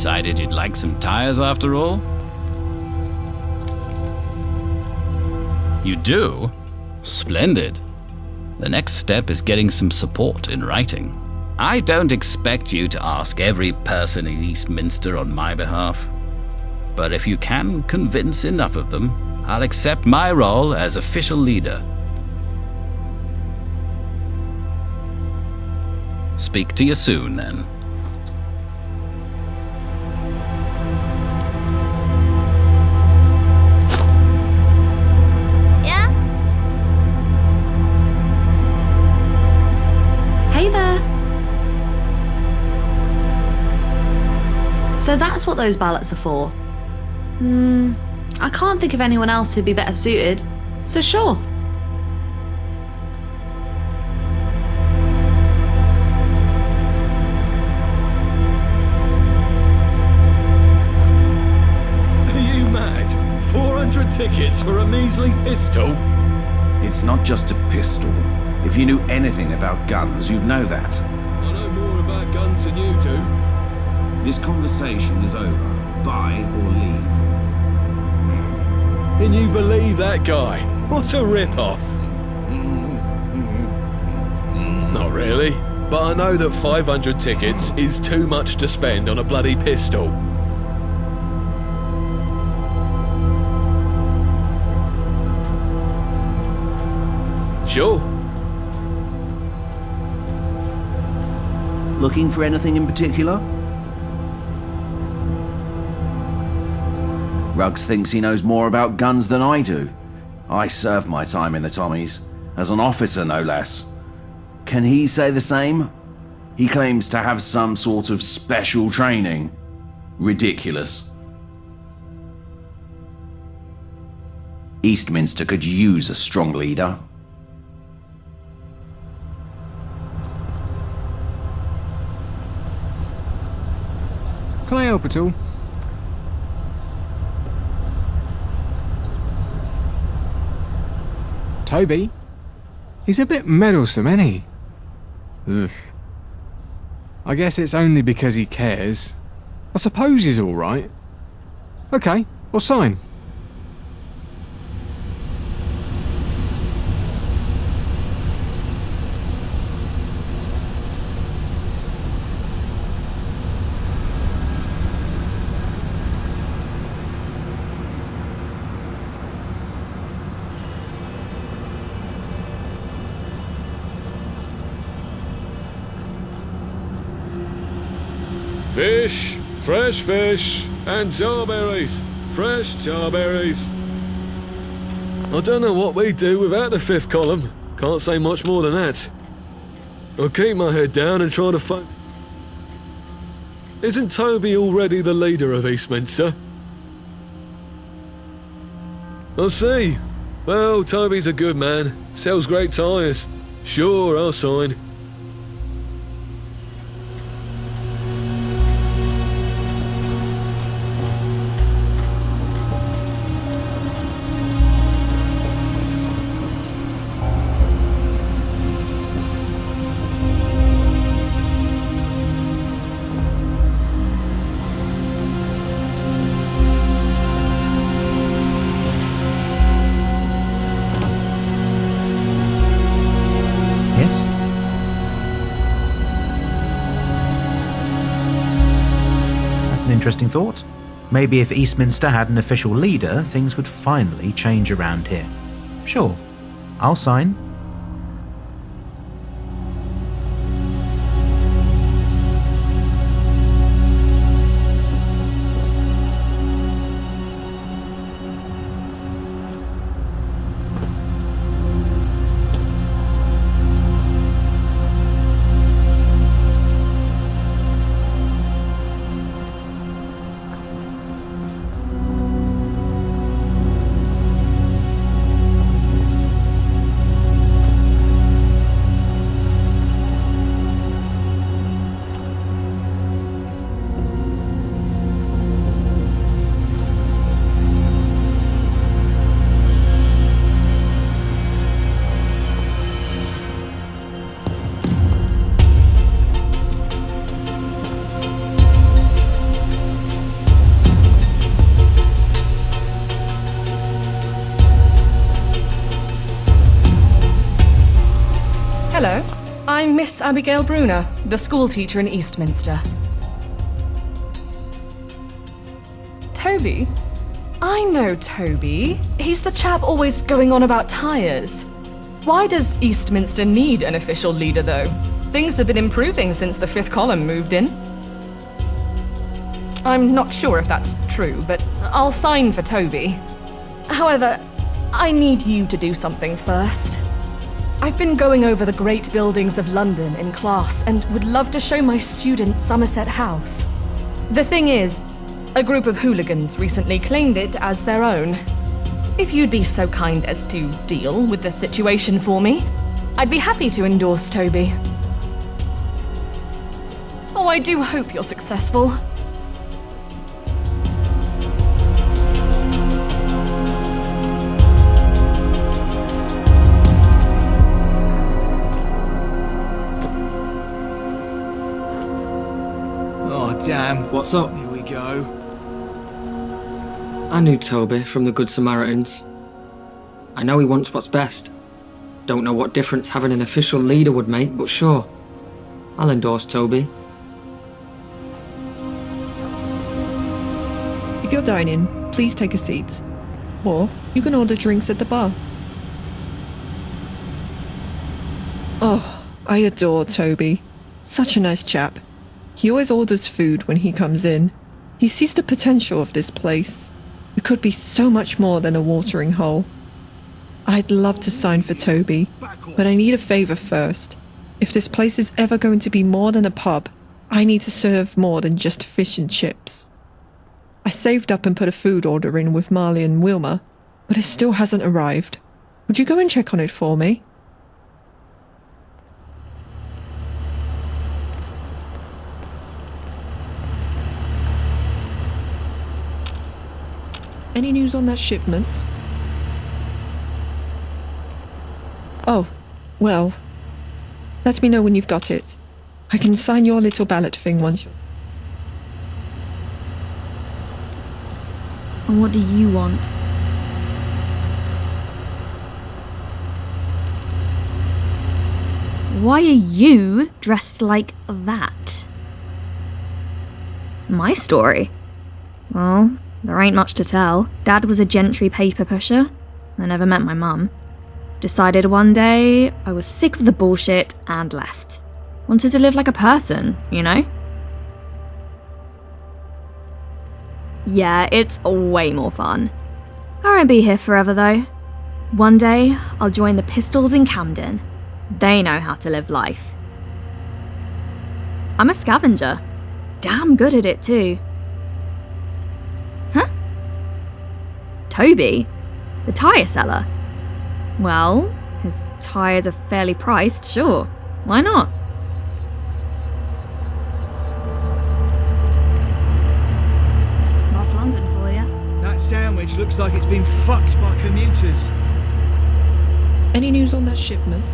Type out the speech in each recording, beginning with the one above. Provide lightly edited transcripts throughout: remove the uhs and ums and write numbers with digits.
decided you'd like some tires after all? You do? Splendid. The next step is getting some support in writing. I don't expect you to ask every person in Eastminster on my behalf, but if you can convince enough of them, I'll accept my role as official leader. Speak to you soon, then. Yeah? Hey there. So that's what those ballots are for? I can't think of anyone else who'd be better suited, so sure. Are you mad? 400 tickets for a measly pistol? It's not just a pistol. If you knew anything about guns, you'd know that. I know more about guns than you do. This conversation is over. Buy or leave. Can you believe that guy? What a rip-off. Not really, but I know that 500 tickets is too much to spend on a bloody pistol. Sure. Looking for anything in particular? Ruggs thinks he knows more about guns than I do. I served my time in the Tommies, as an officer no less. Can he say the same? He claims to have some sort of special training. Ridiculous. Eastminster could use a strong leader. Can I help at all? Toby? He's a bit meddlesome, ain't he? Ugh. I guess it's only because he cares. I suppose he's alright. Okay, I'll sign. Fish, fresh fish, and charberries, fresh charberries. I don't know what we'd do without the fifth column. Can't say much more than that. I'll keep my head down and try to find... Isn't Toby already the leader of Eastminster? I see. Well, Toby's a good man. Sells great tyres. Sure, I'll sign. Yes? That's an interesting thought. Maybe if Eastminster had an official leader, things would finally change around here. Sure, I'll sign. I'm Miss Abigail Bruner, the schoolteacher in Eastminster. Toby? I know Toby. He's the chap always going on about tyres. Why does Eastminster need an official leader, though? Things have been improving since the fifth column moved in. I'm not sure if that's true, but I'll sign for Toby. However, I need you to do something first. I've been going over the great buildings of London in class and would love to show my students Somerset House. The thing is, a group of hooligans recently claimed it as their own. If you'd be so kind as to deal with the situation for me, I'd be happy to endorse Toby. Oh, I do hope you're successful. Oh, damn. What's up? Here we go. I knew Toby from the Good Samaritans. I know he wants what's best. Don't know what difference having an official leader would make, but sure. I'll endorse Toby. If you're dining, please take a seat. Or you can order drinks at the bar. Oh, I adore Toby. Such a nice chap. He always orders food when he comes in. He sees the potential of this place. It could be so much more than a watering hole. I'd love to sign for Toby, but I need a favour first. If this place is ever going to be more than a pub, I need to serve more than just fish and chips. I saved up and put a food order in with Marley and Wilma, but it still hasn't arrived. Would you go and check on it for me? Any news on that shipment? Oh, well, let me know when you've got it. I can sign your little ballot thing once you're... And what do you want? Why are you dressed like that? My story? Well, there ain't much to tell. Dad was a gentry paper pusher. I never met my mum. Decided one day I was sick of the bullshit and left. Wanted to live like a person, you know? Yeah, it's way more fun. I won't be here forever though. One day, I'll join the Pistols in Camden. They know how to live life. I'm a scavenger. Damn good at it too. Huh? Toby? The tyre seller? Well, his tyres are fairly priced, sure. Why not? That's London for you. That sandwich looks like it's been fucked by commuters. Any news on that shipment?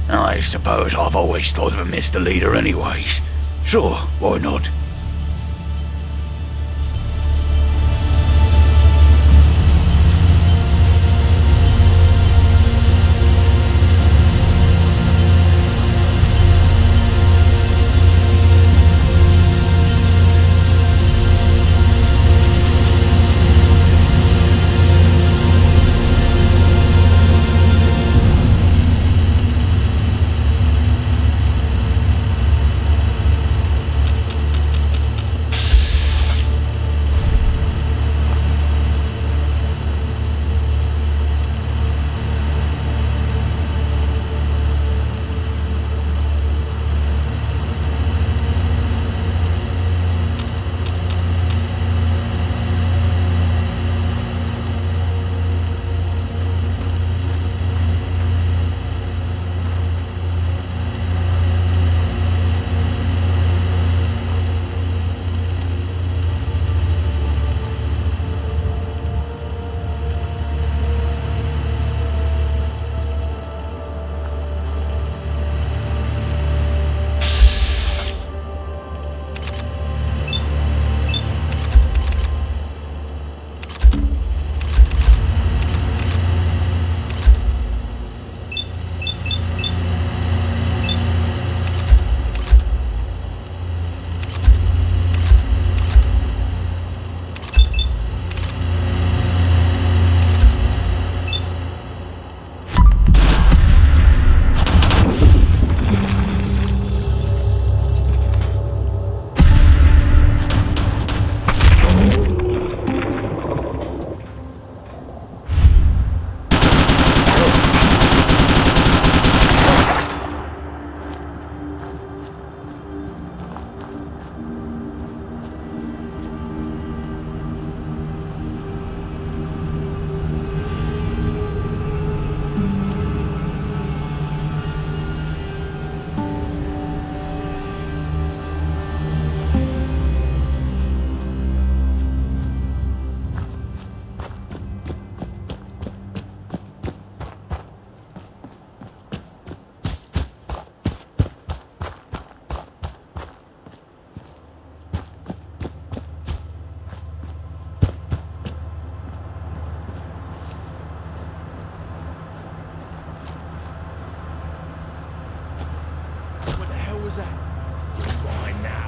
I suppose I've always thought of a Mr. Leader anyways. Sure, why not? hell was that? You're mine now.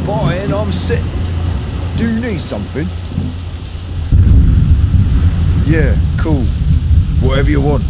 buying, I'm sick. Do you need something? Yeah, cool. Whatever you want.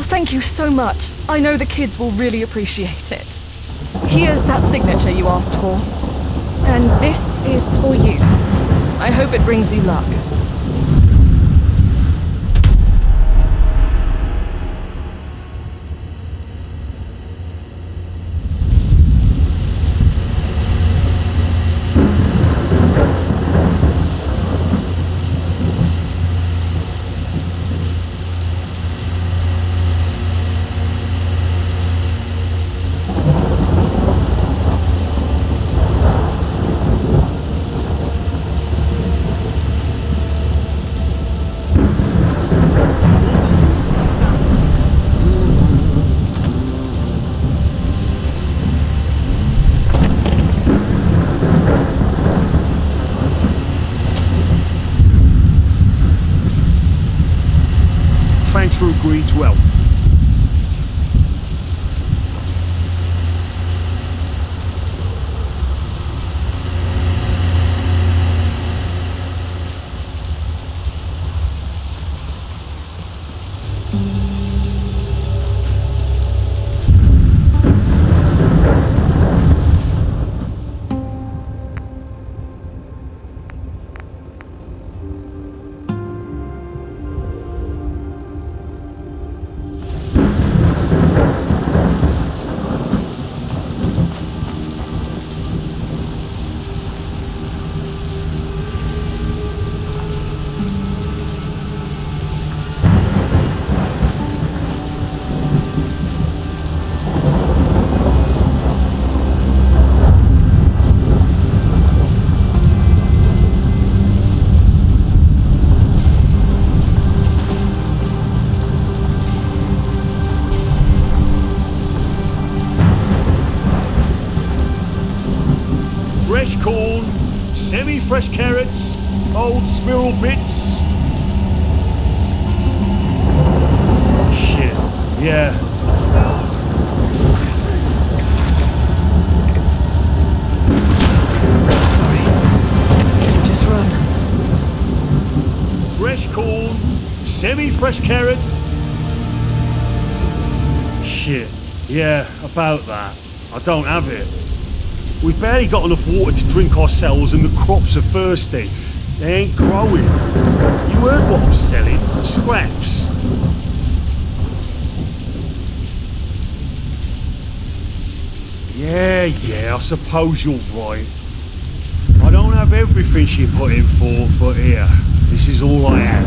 Thank you so much. I know the kids will really appreciate it. Here's that signature you asked for. And this is for you. I hope it brings you luck. Thanks for agreeing to help. Fresh corn, semi-fresh carrots, old squirrel bits. Shit, yeah. Sorry. Just run. Fresh corn, semi-fresh carrot. Shit, yeah, about that. I don't have it. We've barely got enough water to drink ourselves and the crops are thirsty. They ain't growing. You heard what I'm selling? Scraps. Yeah, I suppose you're right. I don't have everything she put in for, but here, this is all I have.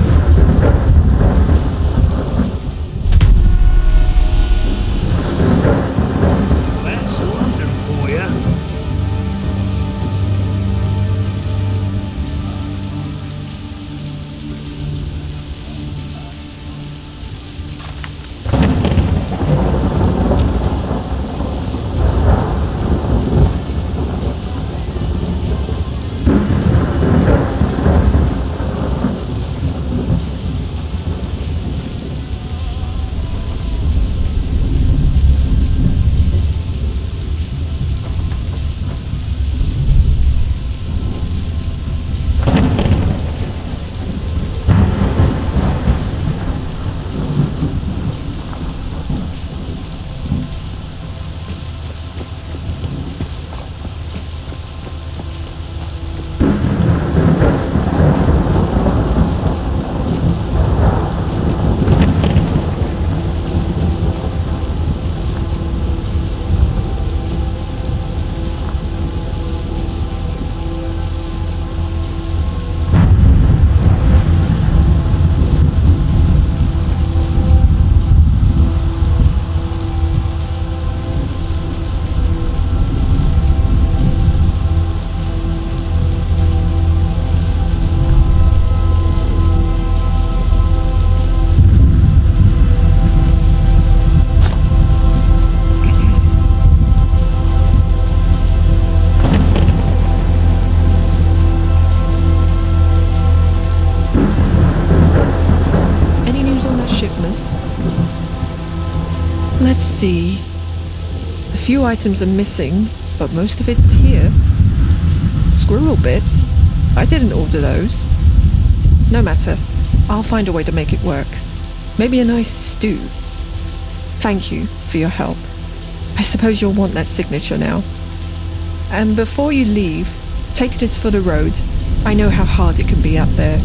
see. A few items are missing, but most of it's here. Squirrel bits? I didn't order those. No matter. I'll find a way to make it work. Maybe a nice stew. Thank you for your help. I suppose you'll want that signature now. And before you leave, take this for the road. I know how hard it can be out there.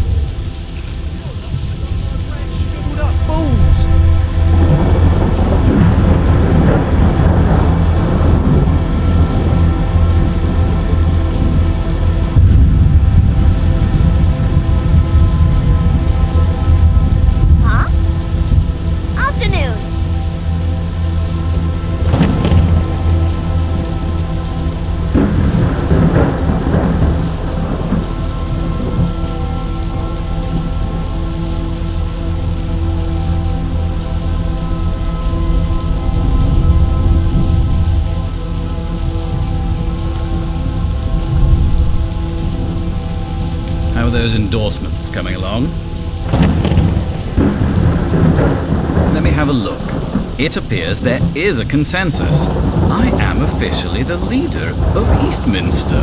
How are those endorsements coming along? Let me have a look. It appears there is a consensus. I am officially the leader of Eastminster.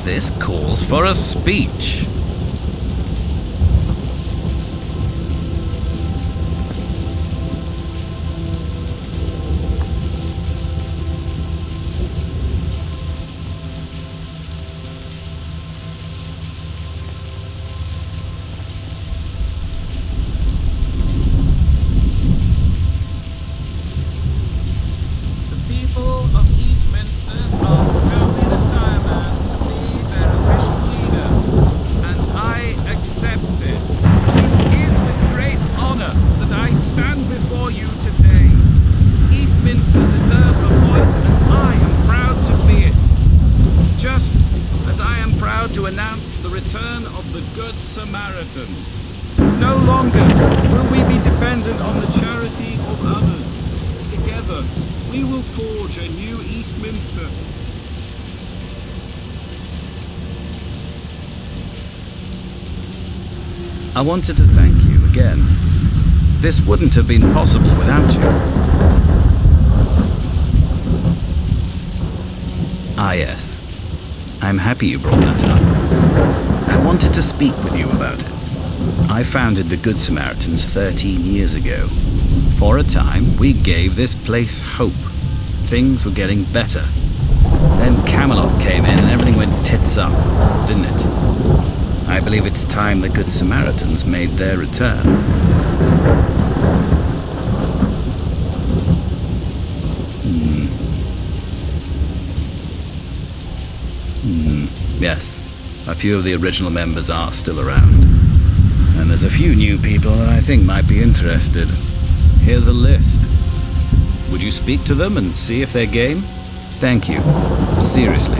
This calls for a speech. To announce the return of the Good Samaritans. No longer will we be dependent on the charity of others. Together, we will forge a new Eastminster. I wanted to thank you again. This wouldn't have been possible without you. Ah, yes. I'm happy you brought that up. I wanted to speak with you about it. I founded the Good Samaritans 13 years ago. For a time, we gave this place hope. Things were getting better. Then Camelot came in and everything went tits up, didn't it? I believe it's time the Good Samaritans made their return. Yes, a few of the original members are still around. And there's a few new people that I think might be interested. Here's a list. Would you speak to them and see if they're game? Thank you. Seriously.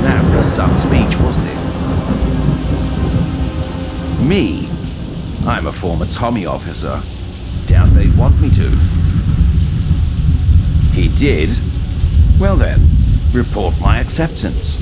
That was some speech, wasn't it? Me? I'm a former Tommy officer. Doubt they'd want me to. He did? Well then, report my acceptance.